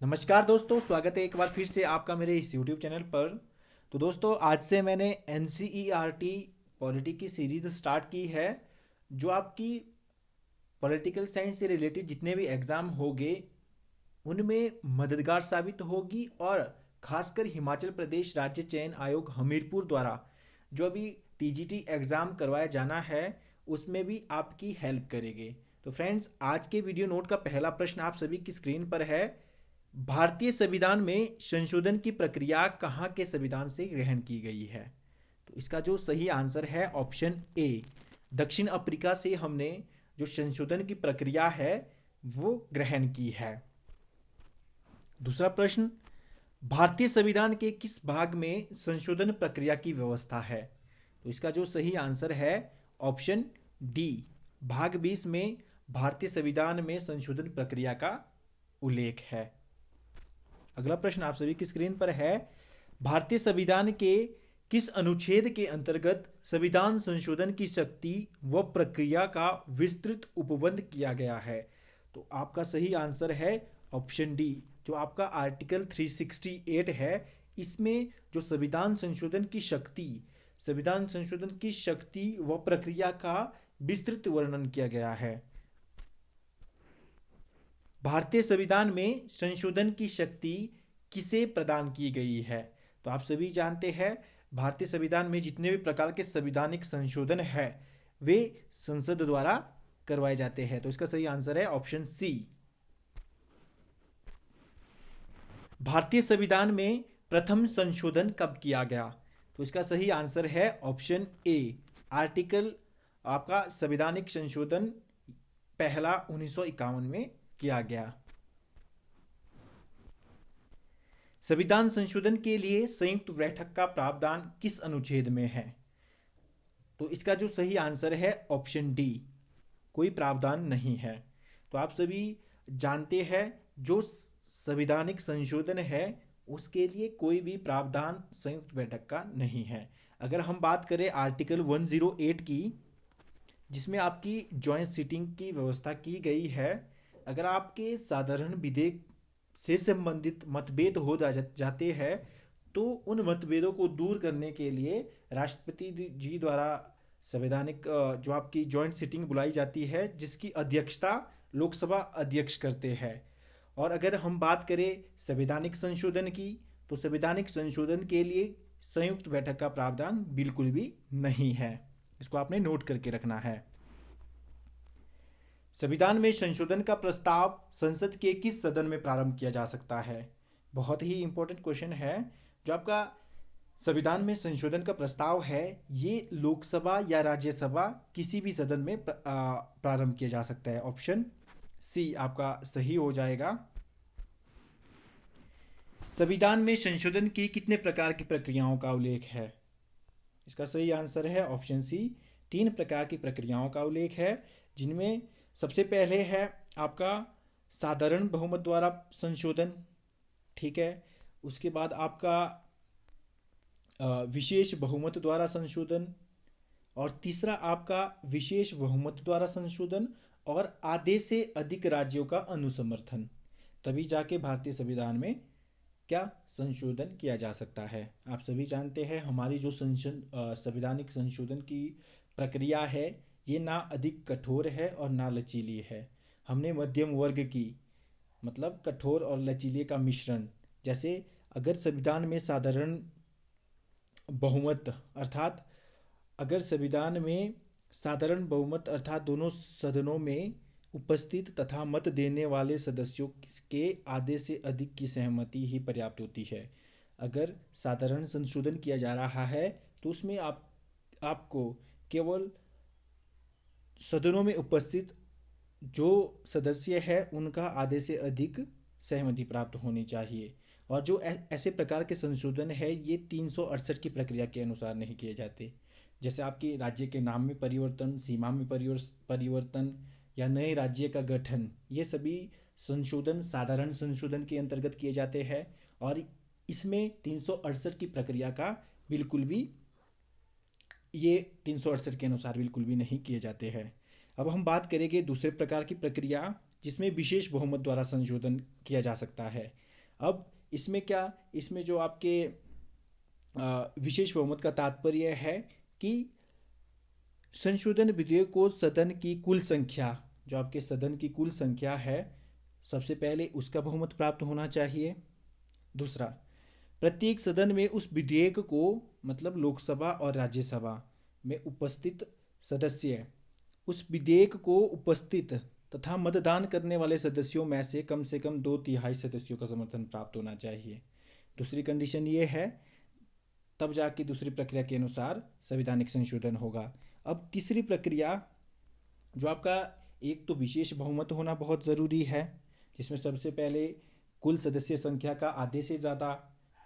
नमस्कार दोस्तों, स्वागत है एक बार फिर से आपका मेरे इस YouTube चैनल पर। तो दोस्तों, आज से मैंने NCERT पॉलिटी की सीरीज स्टार्ट की है, जो आपकी पॉलिटिकल साइंस से रिलेटेड जितने भी एग्ज़ाम होंगे उनमें मददगार साबित होगी। और खासकर हिमाचल प्रदेश राज्य चयन आयोग हमीरपुर द्वारा जो अभी TGT एग्ज़ाम करवाया जाना है, उसमें भी आपकी हेल्प करेंगे। तो फ्रेंड्स, आज के वीडियो नोट का पहला प्रश्न आप सभी की स्क्रीन पर है। भारतीय संविधान में संशोधन की प्रक्रिया कहाँ के संविधान से ग्रहण की गई है? तो इसका जो सही आंसर है ऑप्शन ए, दक्षिण अफ्रीका से हमने जो संशोधन की प्रक्रिया है वो ग्रहण की है। दूसरा प्रश्न, भारतीय संविधान के किस भाग में संशोधन प्रक्रिया की व्यवस्था है? तो इसका जो सही आंसर है ऑप्शन डी, भाग 20 में भारतीय संविधान में संशोधन प्रक्रिया का उल्लेख है। अगला प्रश्न आप सभी की स्क्रीन पर है। भारतीय संविधान के किस अनुच्छेद के अंतर्गत संविधान संशोधन की शक्ति व प्रक्रिया का विस्तृत उपबंध किया गया है? तो आपका सही आंसर है ऑप्शन डी, जो आपका आर्टिकल 368 है। इसमें जो संविधान संशोधन की शक्ति व प्रक्रिया का विस्तृत वर्णन किया गया है। भारतीय संविधान में संशोधन की शक्ति किसे प्रदान की गई है? तो आप सभी जानते हैं, भारतीय संविधान में जितने भी प्रकार के संवैधानिक संशोधन है वे संसद द्वारा करवाए जाते हैं। तो इसका सही आंसर है ऑप्शन सी। भारतीय संविधान में प्रथम संशोधन कब किया गया? तो इसका सही आंसर है ऑप्शन ए, आर्टिकल आपका संवैधानिक संशोधन पहला 1951 में किया गया। संविधान संशोधन के लिए संयुक्त बैठक का प्रावधान किस अनुच्छेद में है? तो इसका जो सही आंसर है ऑप्शन डी, कोई प्रावधान नहीं है। तो आप सभी जानते हैं, जो संवैधानिक संशोधन है उसके लिए कोई भी प्रावधान संयुक्त बैठक का नहीं है। अगर हम बात करें आर्टिकल 108 की, जिसमें आपकी जॉइंट सीटिंग की व्यवस्था की गई है, अगर आपके साधारण विधेयक से संबंधित मतभेद हो जाते हैं तो उन मतभेदों को दूर करने के लिए राष्ट्रपति जी द्वारा संवैधानिक जो आपकी जॉइंट सीटिंग बुलाई जाती है, जिसकी अध्यक्षता लोकसभा अध्यक्ष करते हैं। और अगर हम बात करें संवैधानिक संशोधन की, तो संवैधानिक संशोधन के लिए संयुक्त बैठक का प्रावधान बिल्कुल भी नहीं है। इसको आपने नोट करके रखना है। संविधान में संशोधन का प्रस्ताव संसद के किस सदन में प्रारंभ किया जा सकता है? बहुत ही इंपॉर्टेंट क्वेश्चन है। जो आपका संविधान में संशोधन का प्रस्ताव है, ये लोकसभा या राज्यसभा किसी भी सदन में प्रारंभ किया जा सकता है। ऑप्शन सी आपका सही हो जाएगा। संविधान में संशोधन की कितने प्रकार की प्रक्रियाओं का उल्लेख है? इसका सही आंसर है ऑप्शन सी, 3 प्रकार की प्रक्रियाओं का उल्लेख है, जिनमें सबसे पहले है आपका साधारण बहुमत द्वारा संशोधन, ठीक है। उसके बाद आपका विशेष बहुमत द्वारा संशोधन, और तीसरा आपका विशेष बहुमत द्वारा संशोधन और आधे से अधिक राज्यों का अनुसमर्थन। तभी जाके भारतीय संविधान में क्या संशोधन किया जा सकता है। आप सभी जानते हैं, हमारी जो संवैधानिक संशोधन की प्रक्रिया है ये ना अधिक कठोर है और ना लचीली है। हमने मध्यम वर्ग की, मतलब कठोर और लचीले का मिश्रण। जैसे अगर संविधान में साधारण बहुमत अर्थात अगर संविधान में साधारण बहुमत अर्थात दोनों सदनों में उपस्थित तथा मत देने वाले सदस्यों के आधे से अधिक की सहमति ही पर्याप्त होती है। अगर साधारण संशोधन किया जा रहा है तो उसमें आपको केवल सदनों में उपस्थित जो सदस्य है उनका आधे से अधिक सहमति प्राप्त होनी चाहिए। और जो ऐसे प्रकार के संशोधन है ये 368 की प्रक्रिया के अनुसार नहीं किए जाते। जैसे आपके राज्य के नाम में परिवर्तन, सीमा में परिवर्तन या नए राज्य का गठन, ये सभी संशोधन साधारण संशोधन के अंतर्गत किए जाते हैं। और इसमें 368 की प्रक्रिया का बिल्कुल भी, ये 368 के अनुसार बिल्कुल भी नहीं किए जाते हैं। अब हम बात करेंगे दूसरे प्रकार की प्रक्रिया, जिसमें विशेष बहुमत द्वारा संशोधन किया जा सकता है। अब इसमें क्या, इसमें जो आपके विशेष बहुमत का तात्पर्य है कि संशोधन विधेयक को सदन की कुल संख्या, जो आपके सदन की कुल संख्या है, सबसे पहले उसका बहुमत प्राप्त होना चाहिए। दूसरा, प्रत्येक सदन में उस विधेयक को, मतलब लोकसभा और राज्यसभा में उपस्थित सदस्य उस विधेयक को उपस्थित तथा मतदान करने वाले सदस्यों में से कम 2/3 सदस्यों का समर्थन प्राप्त होना चाहिए। दूसरी कंडीशन ये है, तब जाके दूसरी प्रक्रिया के अनुसार संवैधानिक संशोधन होगा। अब तीसरी प्रक्रिया जो आपका, एक तो विशेष बहुमत होना बहुत ज़रूरी है, जिसमें सबसे पहले कुल सदस्य संख्या का आधे से ज़्यादा,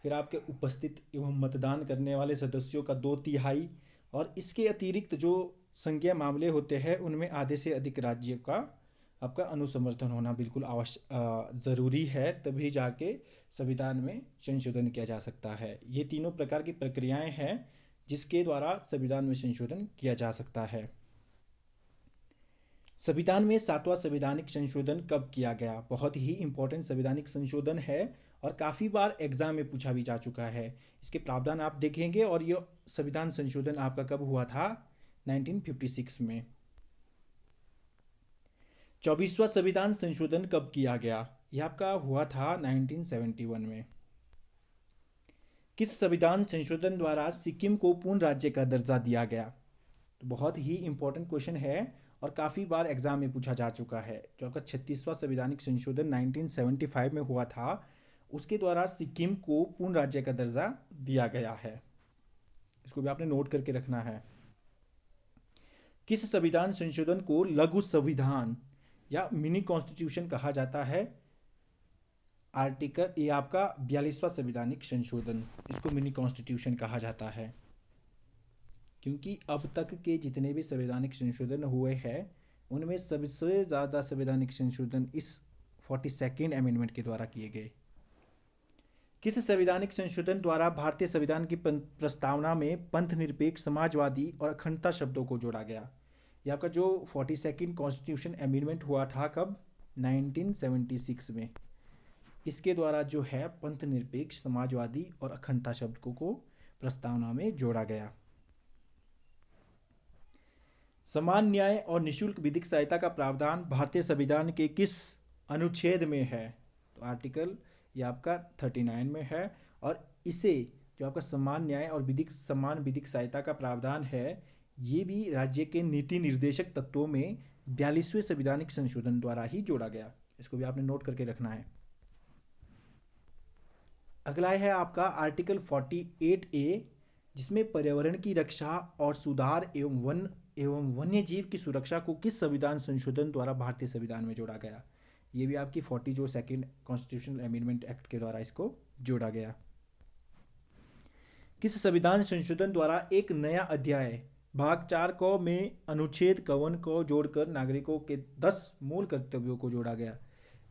फिर आपके उपस्थित एवं मतदान करने वाले सदस्यों का 2/3, और इसके अतिरिक्त जो संज्ञेय मामले होते हैं उनमें आधे से अधिक राज्य का आपका अनुसमर्थन होना बिल्कुल ज़रूरी है, तभी जाके संविधान में संशोधन किया जा सकता है। ये तीनों प्रकार की प्रक्रियाएं हैं जिसके द्वारा संविधान में संशोधन किया जा सकता है। संविधान में 7वां संवैधानिक संशोधन कब किया गया? बहुत ही इंपॉर्टेंट संवैधानिक संशोधन है और काफ़ी बार एग्जाम में पूछा भी जा चुका है। इसके प्रावधान आप देखेंगे, और ये संविधान संशोधन आपका कब हुआ था? 1956 में। 24वां संविधान संशोधन कब किया गया? यह आपका हुआ था 1971 में। किस संविधान संशोधन द्वारा सिक्किम को पूर्ण राज्य का दर्जा दिया गया? तो बहुत ही इंपॉर्टेंट क्वेश्चन है और काफ़ी बार एग्जाम में पूछा जा चुका है। जो आपका 36वां संवैधानिक संशोधन 1975 में हुआ था, उसके द्वारा सिक्किम को पूर्ण राज्य का दर्जा दिया गया है। इसको भी आपने नोट करके रखना है। किस संविधान संशोधन को लघु संविधान या मिनी कॉन्स्टिट्यूशन कहा जाता है? आर्टिकल, ये आपका 42वां संवैधानिक संशोधन, इसको मिनी कॉन्स्टिट्यूशन कहा जाता है, क्योंकि अब तक के जितने भी संवैधानिक संशोधन हुए हैं उनमें सबसे ज़्यादा संवैधानिक संशोधन इस 42nd अमेंडमेंट के द्वारा किए गए। किस संवैधानिक संशोधन द्वारा भारतीय संविधान की प्रस्तावना में पंथ निरपेक्ष, समाजवादी और अखंडता शब्दों को जोड़ा गया? यह आपका जो 42nd कॉन्स्टिट्यूशन अमेंडमेंट हुआ था, कब? 1976 में। इसके द्वारा जो है पंथ निरपेक्ष, समाजवादी और अखंडता शब्दों को प्रस्तावना में जोड़ा गया। समान न्याय और निःशुल्क विधिक सहायता का प्रावधान भारतीय संविधान के किस अनुच्छेद में है? तो आर्टिकल, ये आपका 39 में है, और इसे जो आपका समान न्याय और समान विधिक सहायता का प्रावधान है, ये भी राज्य के नीति निर्देशक तत्वों में 42वें संवैधानिक संशोधन द्वारा ही जोड़ा गया। इसको भी आपने नोट करके रखना है। अगला है आपका आर्टिकल 48A, जिसमें पर्यावरण की रक्षा और सुधार एवं वन्य जीव की सुरक्षा को किस संविधान संशोधन द्वारा भारतीय संविधान में जोड़ा गया? ये भी आपकी 42nd कॉन्स्टिट्यूशनल अमेंडमेंट एक्ट के द्वारा इसको जोड़ा गया। किस संविधान संशोधन द्वारा एक नया अध्याय भाग 4 क में अनुच्छेद 51 को जोड़कर नागरिकों के 10 मूल कर्तव्यों को जोड़ा गया?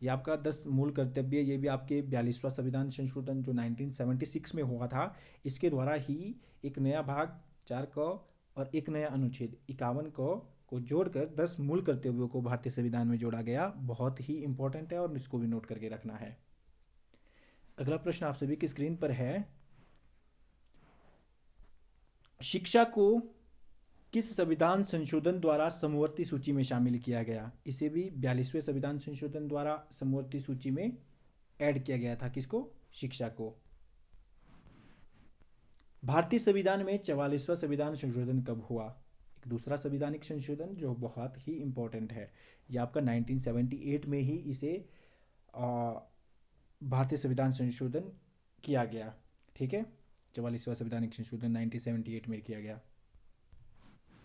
ये आपका 10 मूल कर्तव्य, ये भी आपके 42वां संविधान संशोधन जो 1976 में हुआ था, इसके द्वारा ही एक नया भाग 4 क और एक नया अनुच्छेद 51 को जोड़कर 10 मूल कर्तव्यों को भारतीय संविधान में जोड़ा गया। बहुत ही इंपॉर्टेंट है और इसको भी नोट करके रखना है। अगला प्रश्न आप सभी की स्क्रीन पर है, शिक्षा को किस संविधान संशोधन द्वारा समवर्ती सूची में शामिल किया गया? इसे भी 42वें संविधान संशोधन द्वारा समवर्ती सूची में ऐड किया गया था। किसको? शिक्षा को। भारतीय संविधान में 44वां संविधान संशोधन कब हुआ? एक दूसरा संवैधानिक संशोधन जो बहुत ही इंपॉर्टेंट है, यह आपका 1978 में ही इसे भारतीय संविधान संशोधन किया गया। ठीक है, 44वां संवैधानिक संशोधन 1978 में किया गया।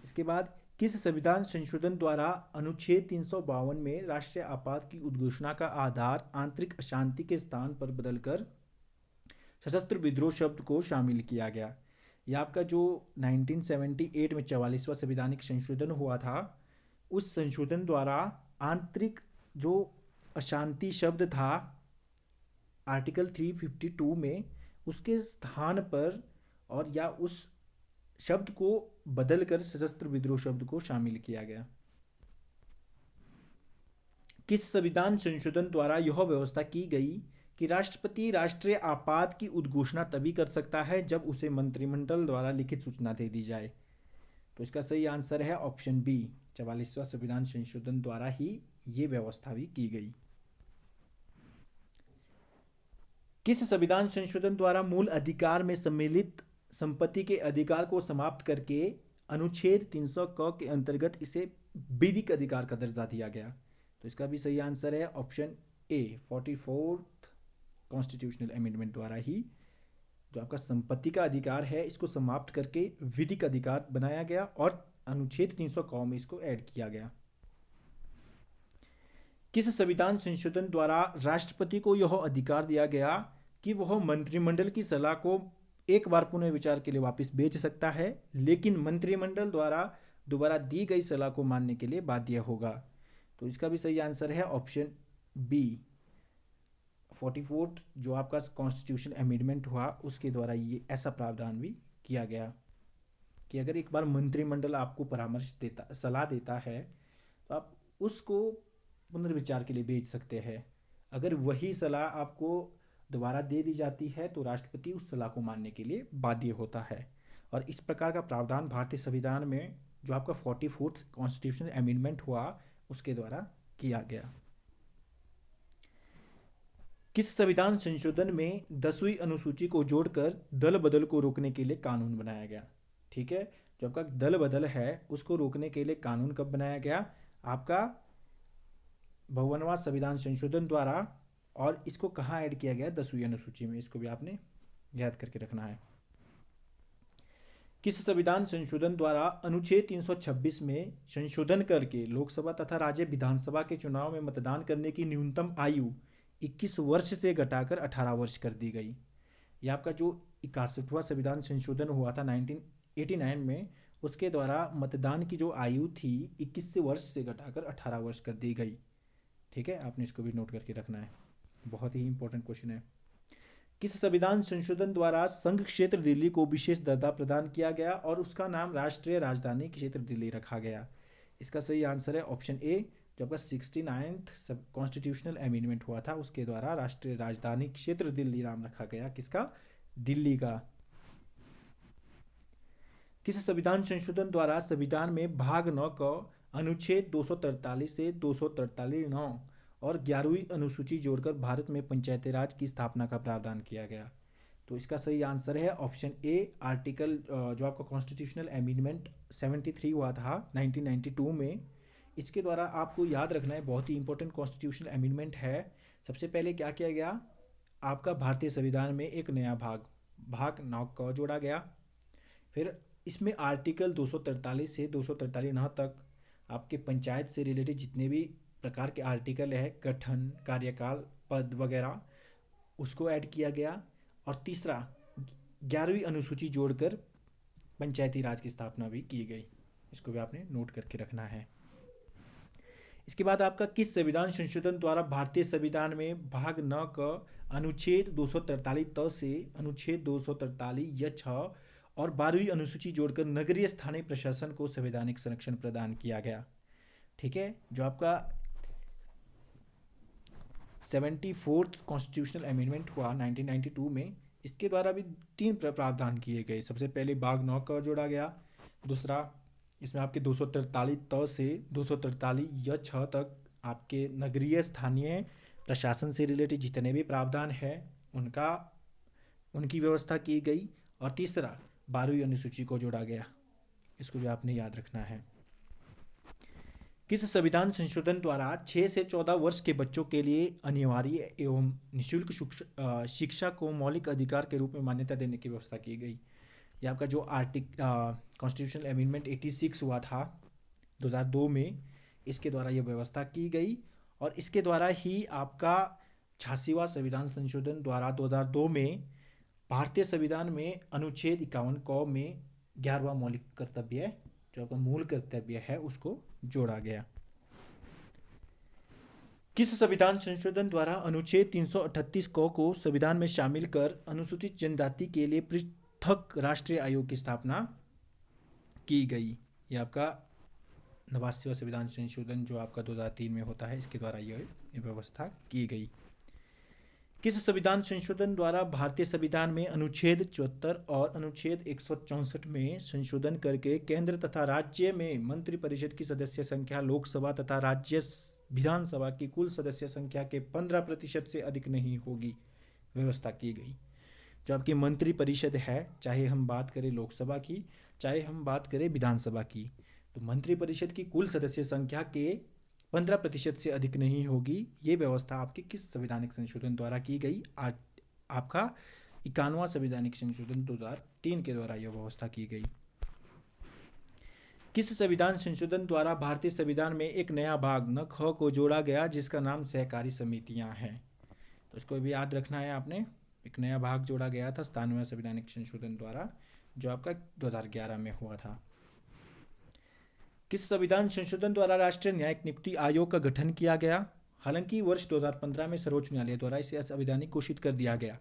इसके बाद किस संविधान संशोधन द्वारा अनुच्छेद 352 में राष्ट्रीय आपात की उद्घोषणा का आधार आंतरिक अशांति के स्थान पर बदलकर सशस्त्र विद्रोह शब्द को शामिल किया गया? यह आपका जो 1978 में 44वां संवैधानिक संशोधन हुआ था, उस संशोधन द्वारा आंतरिक जो अशांति शब्द था आर्टिकल 352 में, उसके स्थान पर और या उस शब्द को बदलकर सशस्त्र विद्रोह शब्द को शामिल किया गया। किस संविधान संशोधन द्वारा यह व्यवस्था की गई कि राष्ट्रपति राष्ट्रीय आपात की उद्घोषणा तभी कर सकता है जब उसे मंत्रिमंडल द्वारा लिखित सूचना दे दी जाए। तो इसका सही आंसर है ऑप्शन बी, 44वां संविधान संशोधन द्वारा ही ये व्यवस्था भी की गई। किस संविधान संशोधन द्वारा मूल अधिकार में सम्मिलित संपत्ति के अधिकार को समाप्त करके अनुच्छेद 300 क के अंतर्गत इसे विधिक अधिकार का दर्जा दिया गया? तो इसका भी सही आंसर है option A, 44th constitutional amendment द्वारा ही जो आपका संपत्ति का अधिकार है इसको समाप्त करके विधिक अधिकार बनाया गया और अनुच्छेद 300 क में इसको ऐड किया गया। किस संविधान संशोधन द्वारा राष्ट्रपति को यह अधिकार दिया गया कि वह मंत्रिमंडल की सलाह को एक बार पुनः विचार के लिए वापस भेज सकता है, लेकिन मंत्रिमंडल द्वारा दोबारा दी गई सलाह को मानने के लिए बाध्य होगा? तो इसका भी सही आंसर है ऑप्शन बी, 44th जो आपका कॉन्स्टिट्यूशन अमेंडमेंट हुआ उसके द्वारा ये ऐसा प्रावधान भी किया गया कि अगर एक बार मंत्रिमंडल आपको परामर्श देता, सलाह देता है, तो आप उसको पुनर्विचार के लिए भेज सकते हैं। अगर वही सलाह आपको दोबारा दे दी जाती है तो राष्ट्रपति उस सलाह को मानने के लिए बाध्य होता है। और इस प्रकार का प्रावधान भारतीय संविधान में जो आपका 44th कॉन्स्टिट्यूशनल अमेंडमेंट हुआ उसके द्वारा किया गया। किस संविधान संशोधन में 10वीं अनुसूची को जोड़कर दल बदल को रोकने के लिए कानून बनाया गया? ठीक है, जो आपका दल बदल है उसको रोकने के लिए कानून कब बनाया गया? आपका 52वां संविधान संशोधन द्वारा। और इसको कहाँ ऐड किया गया? 10वीं अनुसूची में। इसको भी आपने याद करके रखना है। किस संविधान संशोधन द्वारा अनुच्छेद 326 में संशोधन करके लोकसभा तथा राज्य विधानसभा के चुनाव में मतदान करने की न्यूनतम आयु 21 वर्ष से घटाकर 18 वर्ष कर दी गई? यह आपका जो 61वां संविधान संशोधन हुआ था 1989 में, उसके द्वारा मतदान की जो आयु थी 21 वर्ष से घटाकर 18 वर्ष कर दी गई। ठीक है, आपने इसको भी नोट करके रखना है, बहुत ही इंपॉर्टेंट क्वेश्चन है। किस संविधान संशोधन द्वारा संघ क्षेत्र दिल्ली को विशेष दर्जा प्रदान किया गया और उसका नाम राष्ट्रीय राजधानी क्षेत्र दिल्ली रखा गया? इसका सही आंसर है ऑप्शन ए, जो आपका 69th कॉन्स्टिट्यूशनल अमेंडमेंट हुआ था उसके द्वारा राष्ट्रीय राजधानी क्षेत्र दिल्ली नाम रखा गया। किसका? दिल्ली का। किस संविधान संशोधन द्वारा संविधान में भाग 9 का अनुच्छेद 243 से 243(9) और 11वीं अनुसूची जोड़कर भारत में पंचायती राज की स्थापना का प्रावधान किया गया? तो इसका सही आंसर है ऑप्शन ए, आर्टिकल जो आपका कॉन्स्टिट्यूशनल अमेंडमेंट 73 हुआ था 1992 में। इसके द्वारा आपको याद रखना है, बहुत ही इंपॉर्टेंट कॉन्स्टिट्यूशनल अमेंडमेंट है। सबसे पहले क्या किया गया? आपका भारतीय संविधान में एक नया भाग 9 का जोड़ा गया। फिर इसमें आर्टिकल 243 से 243(9) तक आपके पंचायत से रिलेटेड जितने भी प्रकार के आर्टिकल है, गठन, कार्यकाल, पद वगैरह, उसको ऐड किया गया। और तीसरा 11वीं अनुसूची जोड़कर पंचायती राज की स्थापना भी की गई। इसको भी आपने नोट करके रखना है। इसके बाद आपका किस संविधान संशोधन द्वारा भारतीय संविधान में भाग 9 का अनुच्छेद 243 से अनुच्छेद 243(6) और 12वीं अनुसूची जोड़कर नगरीय स्थानीय प्रशासन को संवैधानिक संरक्षण प्रदान किया गया? ठीक है, जो आपका 74th कॉन्स्टिट्यूशनल अमेंडमेंट हुआ 1992 में, इसके द्वारा भी 3 प्रावधान किए गए। सबसे पहले भाग 9 का जोड़ा गया। दूसरा, इसमें आपके 243 से 243(6) तक आपके नगरीय स्थानीय प्रशासन से रिलेटेड जितने भी प्रावधान है उनकी व्यवस्था की गई। और तीसरा 12वीं अनुसूची को जोड़ा गया। इसको भी आपने याद रखना है। किस संविधान संशोधन द्वारा 6 से 14 वर्ष के बच्चों के लिए अनिवार्य एवं निःशुल्क शिक्षा को मौलिक अधिकार के रूप में मान्यता देने की व्यवस्था की गई? यह आपका जो कॉन्स्टिट्यूशनल अमेंडमेंट 86 हुआ था 2002 में, इसके द्वारा यह व्यवस्था की गई। और इसके द्वारा ही आपका 86वां संविधान संशोधन द्वारा 2002 में भारतीय संविधान में अनुच्छेद 51 क में 11वां मौलिक कर्तव्य, जो आपका मूल कर्तव्य है, उसको जोड़ा गया। किस संविधान संशोधन द्वारा अनुच्छेद 338 क को संविधान में शामिल कर अनुसूचित जनजाति के लिए पृथक राष्ट्रीय आयोग की स्थापना की गई? यह आपका 89वां संविधान संशोधन जो आपका 2003 में होता है, इसके द्वारा यह व्यवस्था की गई। किस संविधान संशोधन द्वारा भारतीय संविधान में अनुच्छेद 74 और अनुच्छेद 164 में संशोधन करके केंद्र तथा राज्य में मंत्रिपरिषद की सदस्य संख्या लोकसभा तथा राज्य विधानसभा की कुल सदस्य संख्या के 15% से अधिक नहीं होगी व्यवस्था की गई। जो आपकी मंत्रिपरिषद है, चाहे हम बात करें लोकसभा की, चाहे हम बात करें विधानसभा की, तो मंत्रिपरिषद की कुल सदस्य संख्या के 15% से अधिक नहीं होगी। ये व्यवस्था आपके किस संवैधानिक संशोधन द्वारा की गई? आपका 51वां संवैधानिक संशोधन 2003 के द्वारा यह व्यवस्था की गई। किस संविधान संशोधन द्वारा भारतीय संविधान में एक नया भाग न ख को जोड़ा गया जिसका नाम सहकारी समितियां हैं? तो इसको भी याद रखना है आपने। एक नया भाग जोड़ा गया था 97वें संवैधानिक संशोधन द्वारा, जो आपका 2011 में हुआ था। किस संविधान संशोधन द्वारा राष्ट्रीय न्यायिक नियुक्ति आयोग का गठन किया गया? हालांकि वर्ष 2015 में सर्वोच्च न्यायालय द्वारा इसे असंवैधानिक घोषित कर दिया गया।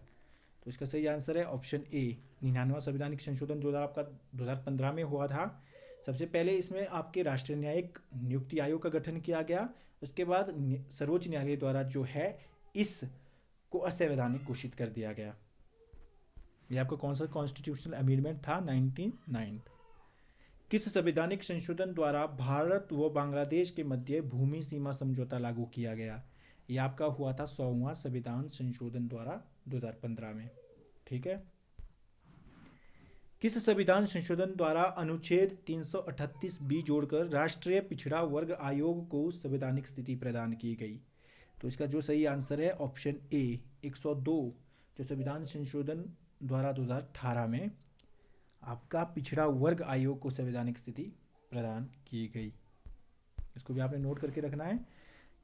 तो इसका सही आंसर है ऑप्शन ए, 99वां संवैधानिक संशोधन 2015 में हुआ था। सबसे पहले इसमें आपके राष्ट्रीय न्यायिक नियुक्ति आयोग का गठन किया गया, उसके बाद सर्वोच्च न्यायालय द्वारा जो है इसको असंवैधानिक घोषित कर दिया गया। यह आपका कौन सा कॉन्स्टिट्यूशनल अमेंडमेंट था? 99। किस संवैधानिक संशोधन द्वारा भारत व बांग्लादेश के मध्य भूमि सीमा समझौता लागू किया गया? यह आपका हुआ था 100वां संविधान संशोधन द्वारा 2015 में। ठीक है। किस संविधान संशोधन द्वारा अनुच्छेद 338 बी जोड़कर राष्ट्रीय पिछड़ा वर्ग आयोग को संवैधानिक स्थिति प्रदान की गई? तो इसका जो सही आंसर है ऑप्शन ए, 102 जो संविधान संशोधन द्वारा 2018 में आपका पिछड़ा वर्ग आयोग को संवैधानिक स्थिति प्रदान की गई। इसको भी आपने नोट करके रखना है।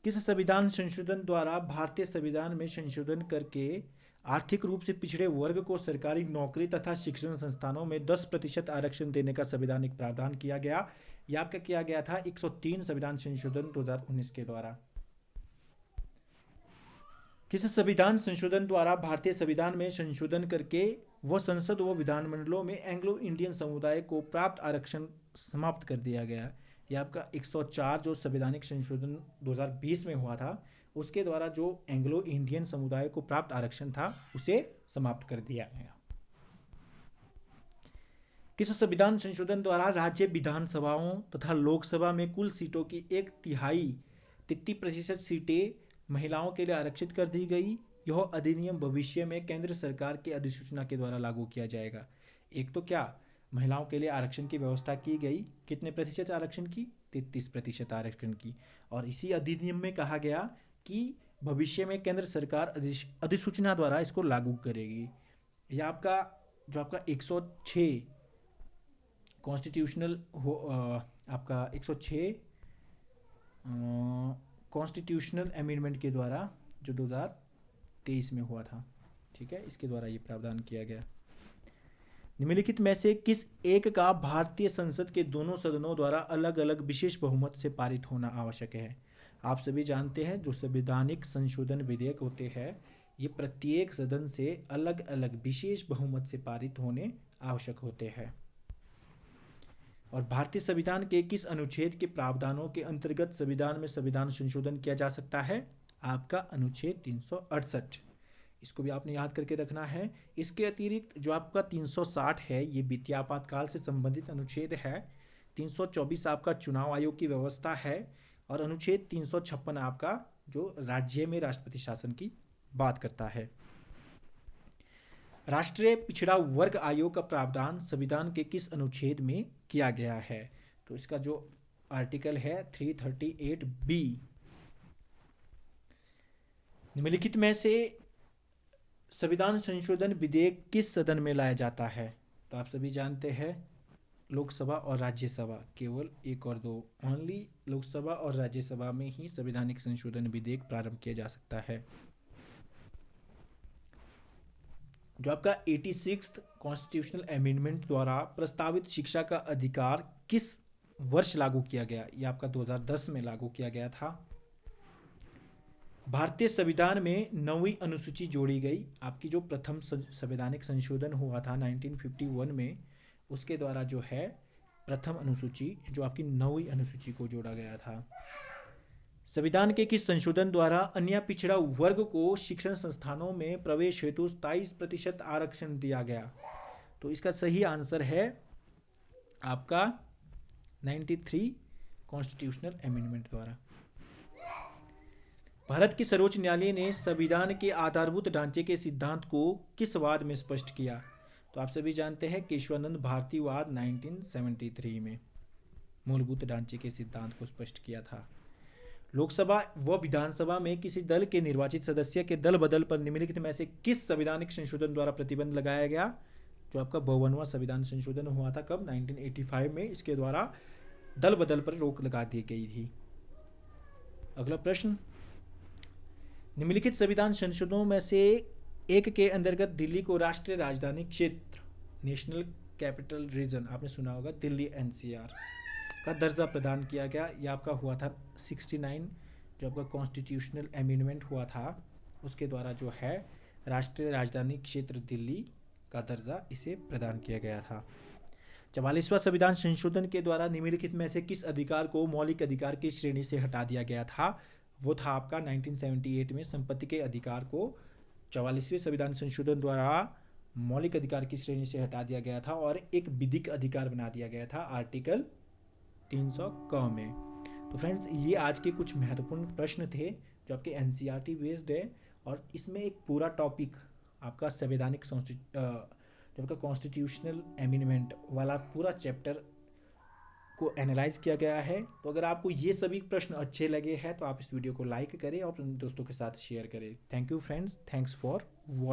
किस संविधान संशोधन द्वारा भारतीय संविधान में संशोधन करके आर्थिक रूप से पिछड़े वर्ग को सरकारी नौकरी तथा शिक्षण संस्थानों में 10% आरक्षण देने का संवैधानिक प्रावधान किया गया? यह आपका किया गया था 103 संविधान संशोधन 2019 के द्वारा। किस संविधान संशोधन द्वारा भारतीय संविधान में संशोधन करके वह संसद व विधानमंडलों में एंग्लो इंडियन समुदाय को प्राप्त आरक्षण समाप्त कर दिया गया? यह आपका 104 जो संवैधानिक संशोधन 2020 में हुआ था, उसके द्वारा जो एंग्लो इंडियन समुदाय को प्राप्त आरक्षण था उसे समाप्त कर दिया गया। किस संविधान संशोधन द्वारा राज्य विधानसभाओं तथा लोकसभा में कुल सीटों की 1/33% सीटें महिलाओं के लिए आरक्षित कर दी गई? यह अधिनियम भविष्य में केंद्र सरकार की अधिसूचना के द्वारा लागू किया जाएगा। एक तो क्या महिलाओं के लिए आरक्षण की व्यवस्था की गई, कितने प्रतिशत आरक्षण की? 33% आरक्षण की। और इसी अधिनियम में कहा गया कि भविष्य में केंद्र सरकार अधिसूचना द्वारा इसको लागू करेगी। यह आपका जो आपका 106 कॉन्स्टिट्यूशनल आपका 106 कॉन्स्टिट्यूशनल अमेंडमेंट के द्वारा जो 2023 में हुआ था। ठीक है, इसके द्वारा ये प्रावधान किया गया। निम्नलिखित में से किस एक का भारतीय संसद के दोनों सदनों द्वारा अलग अलग विशेष बहुमत से पारित होना आवश्यक है? आप सभी जानते हैं जो संवैधानिक संशोधन विधेयक होते हैं ये प्रत्येक सदन से अलग अलग विशेष बहुमत से पारित होने आवश्यक होते हैं। और भारतीय संविधान के किस अनुच्छेद के प्रावधानों के अंतर्गत संविधान में संविधान संशोधन किया जा सकता है? आपका अनुच्छेद 368। इसको भी आपने याद करके रखना है। इसके अतिरिक्त जो आपका 360 है ये वित्तीय आपातकाल से संबंधित अनुच्छेद है। 324 आपका चुनाव आयोग की व्यवस्था है और अनुच्छेद 356 आपका जो राज्य में राष्ट्रपति शासन की बात करता है। राष्ट्रीय पिछड़ा वर्ग आयोग का प्रावधान संविधान के किस अनुच्छेद में किया गया है? तो इसका जो आर्टिकल है 338B। निम्नलिखित में से संविधान संशोधन विधेयक किस सदन में लाया जाता है? तो आप सभी जानते हैं लोकसभा और राज्यसभा, केवल 1 और 2 ओनली लोकसभा और राज्यसभा में ही संवैधानिक संशोधन विधेयक प्रारंभ किया जा सकता है। जो आपका 86th कॉन्स्टिट्यूशनल अमेंडमेंट द्वारा प्रस्तावित शिक्षा का अधिकार किस वर्ष लागू किया गया? यह आपका 2010 में लागू किया गया था। भारतीय संविधान में 9वीं अनुसूची जोड़ी गई। आपकी जो प्रथम संवैधानिक संशोधन हुआ था 1951 में, उसके द्वारा जो है प्रथम अनुसूची जो आपकी 9वीं अनुसूची को जोड़ा गया था। संविधान के किस संशोधन द्वारा अन्य पिछड़ा वर्ग को शिक्षण संस्थानों में प्रवेश हेतु 27% आरक्षण दिया गया? तो इसका सही आंसर है आपका 93 कॉन्स्टिट्यूशनल अमेंडमेंट द्वारा। भारत के सर्वोच्च न्यायालय ने संविधान के आधारभूत ढांचे के सिद्धांत को किस वाद में स्पष्ट किया? तो आप सभी जानते हैं केशवानंद भारतीवाद 1973 में मूलभूत ढांचे के सिद्धांत को स्पष्ट किया था। लोकसभा व विधानसभा में किसी दल के निर्वाचित सदस्य के दल बदल पर निम्नलिखित में से किस संवैधानिक संशोधन द्वारा प्रतिबंध लगाया गया? जो आपका 52वां संविधान संशोधन हुआ था कब? 1985 में। इसके द्वारा दल बदल पर रोक लगा दी गई थी। अगला प्रश्न, निम्नलिखित संविधान संशोधनों में से एक के अंतर्गत दिल्ली को राष्ट्रीय राजधानी क्षेत्र नेशनल कैपिटल रीजन, आपने सुना होगा दिल्ली एनसीआर का दर्जा प्रदान किया गया। यह आपका हुआ था 69 जो आपका कॉन्स्टिट्यूशनल अमेंडमेंट हुआ था उसके द्वारा जो है राष्ट्रीय राजधानी क्षेत्र दिल्ली का दर्जा इसे प्रदान किया गया था। 44वां संविधान संशोधन के द्वारा निम्नलिखित में से किस अधिकार को मौलिक अधिकार की श्रेणी से हटा दिया गया था? वो था आपका 1978 में संपत्ति के अधिकार को 44वें संविधान संशोधन द्वारा मौलिक अधिकार की श्रेणी से हटा दिया गया था और एक विधिक अधिकार बना दिया गया था आर्टिकल 300 क में। तो फ्रेंड्स, ये आज के कुछ महत्वपूर्ण प्रश्न थे जो आपके एनसीईआरटी बेस्ड है और इसमें एक पूरा टॉपिक आपका संवैधानिक जो आपका कॉन्स्टिट्यूशनल अमेंडमेंट वाला पूरा चैप्टर को एनालाइज किया गया है। तो अगर आपको ये सभी प्रश्न अच्छे लगे हैं तो आप इस वीडियो को लाइक करें और अपने दोस्तों के साथ शेयर करें। Thank you friends, thanks for watching.